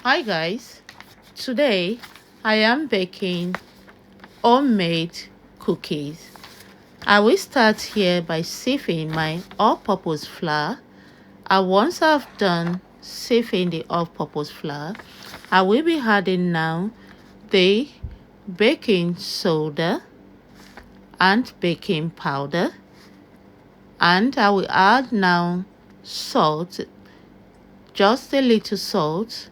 Hi guys, today I am baking homemade cookies. I will start here by sieving my all-purpose flour. And once I've done sieving the all-purpose flour, I will be adding now the baking soda and baking powder, and I will add now salt, just a little salt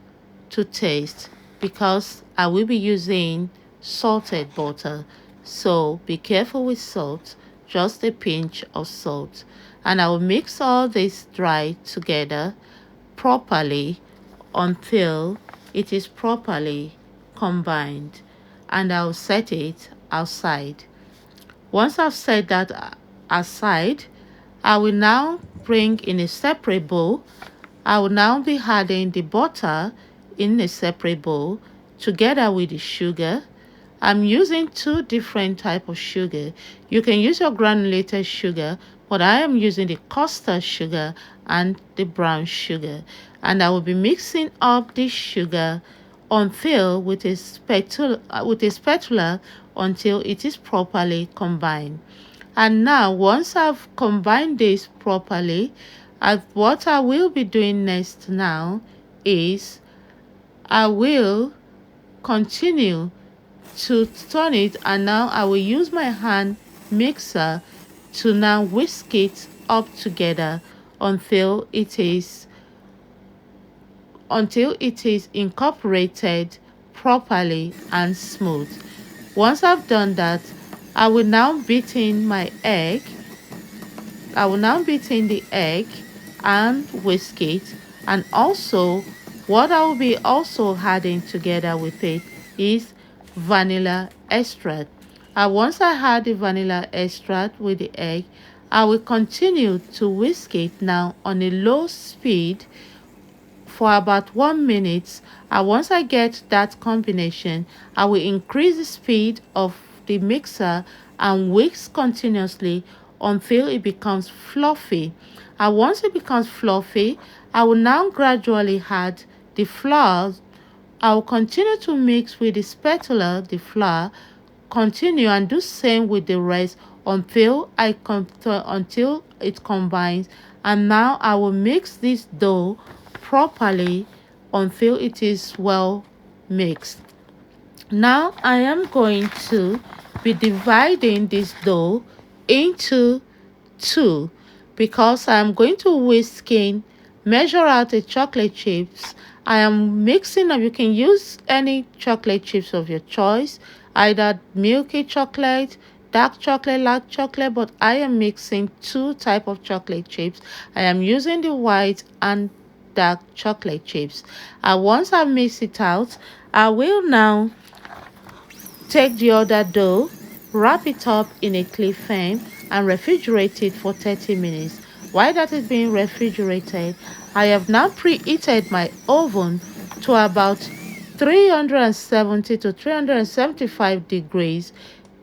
to taste, because I will be using salted butter. So be careful with salt, just a pinch of salt. And I will mix all this dry together properly until it is properly combined, and I'll set it outside. Once I've set that aside, I will now bring in a separate bowl. I will now be adding the butter in a separate bowl together with the sugar. I'm using two different type of sugar. You can use your granulated sugar, but I am using the custard sugar and the brown sugar. And I will be mixing up this sugar until with a spatula until it is properly combined. And now once I've combined this properly, what I will be doing next now is I will continue to turn it, and now I will use my hand mixer to now whisk it up together until it is incorporated properly and smooth. Once I've done that, I will now beat in my egg. I will now beat in the egg and whisk it. And also, what I will be also adding together with it is vanilla extract. And once I add the vanilla extract with the egg, I will continue to whisk it now on a low speed for about 1 minute. And once I get that combination, I will increase the speed of the mixer and whisk continuously until it becomes fluffy. And once it becomes fluffy, I will now gradually add the flour. I will continue to mix with the spatula the flour, continue and do same with the rest until until it combines. And now I will mix this dough properly until it is well mixed. Now I am going to be dividing this dough into two, because I'm going to measure out the chocolate chips. I am mixing up. You can use any chocolate chips of your choice, either milky chocolate, dark chocolate, light chocolate, but I am mixing two type of chocolate chips. I am using the white and dark chocolate chips. And once I mix it out, I will now take the other dough, wrap it up in a cling film and refrigerate it for 30 minutes. While that is being refrigerated, I have now preheated my oven to about 370 to 375 degrees.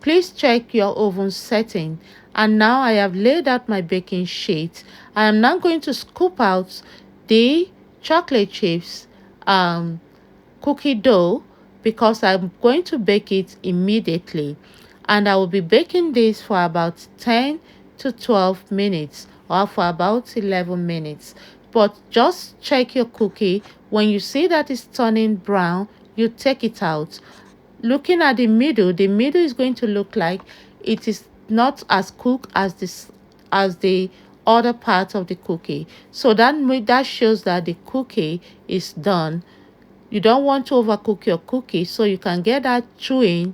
Please check your oven setting. And now I have laid out my baking sheet. I am now going to scoop out the chocolate chips cookie dough, because I'm going to bake it immediately. And I will be baking this for about 10 to 12 minutes or for about 11 minutes. But just check your cookie. When you see that it's turning brown, you take it out. Looking at the middle is going to look like it is not as cooked as the other part of the cookie. So that shows that the cookie is done. You don't want to overcook your cookie, so you can get that chewing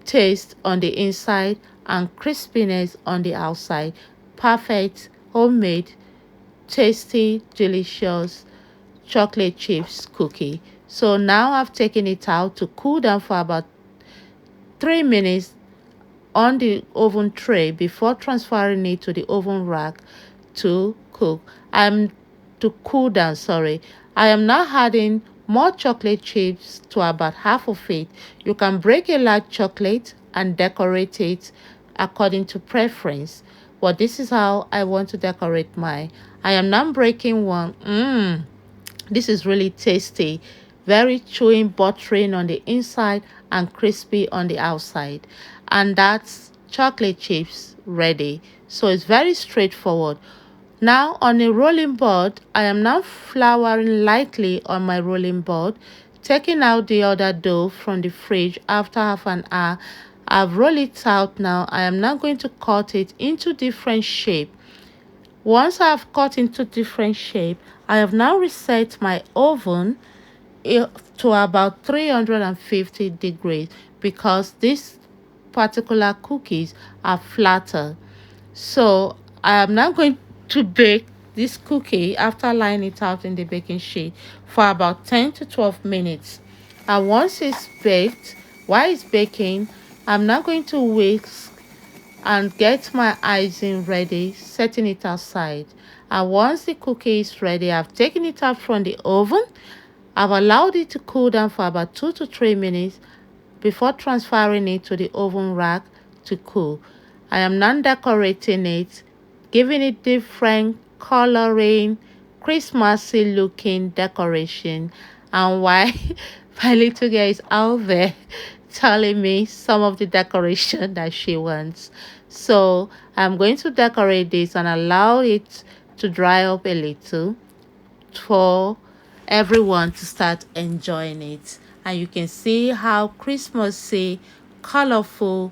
taste on the inside and crispiness on the outside. Perfect homemade, tasty, delicious chocolate chips cookie. So now I've taken it out to cool down for about 3 minutes on the oven tray before transferring it to the oven rack to cook. To cool down, sorry. I am now adding more chocolate chips to about half of it. You can break a large chocolate and decorate it according to preference. But this is how I want to decorate mine. I am now breaking one. This is really tasty, very chewy, buttering on the inside and crispy on the outside. And that's chocolate chips ready. So it's very straightforward. Now on a rolling board, I am now flouring lightly on my rolling board, taking out the other dough from the fridge after half an hour. I've rolled it out now. I am now going to cut it into different shape. Once I've cut into different shape, I have now reset my oven to about 350 degrees because these particular cookies are flatter. So I am now going to bake this cookie after laying it out in the baking sheet for about 10 to 12 minutes. And once it's baked, while it's baking, I'm now going to whisk and get my icing ready, setting it aside. And once the cookie is ready, I've taken it out from the oven. I've allowed it to cool down for about 2 to 3 minutes before transferring it to the oven rack to cool. I am now decorating it, giving it different coloring, Christmassy looking decoration. And why my little girl is out there telling me some of the decoration that she wants. So I'm going to decorate this and allow it to dry up a little for everyone to start enjoying it. And you can see how Christmassy, colorful,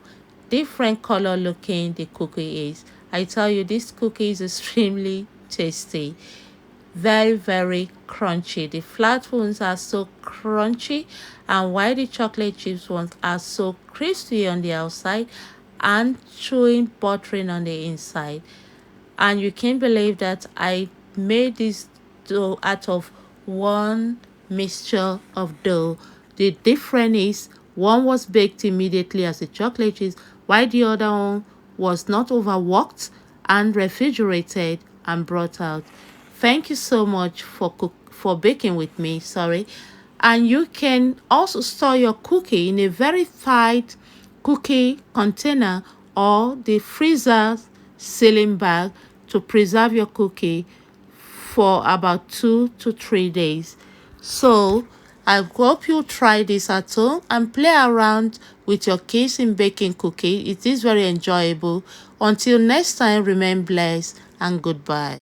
different color looking the cookie is. I tell you, this cookie is extremely tasty, very crunchy. The flat ones are so crunchy, and while the chocolate chips ones are so crispy on the outside and chewing buttering on the inside. And you can't believe that I made this dough out of one mixture of dough. The difference is one was baked immediately as a chocolate chips, while the other one was not overworked and refrigerated and brought out. Thank you so much for baking with me. And you can also store your cookie in a very tight cookie container or the freezer sealing bag to preserve your cookie for about 2 to 3 days. So I hope you try this at home and play around with your kids in baking cookie. It is very enjoyable. Until next time, remain blessed and goodbye.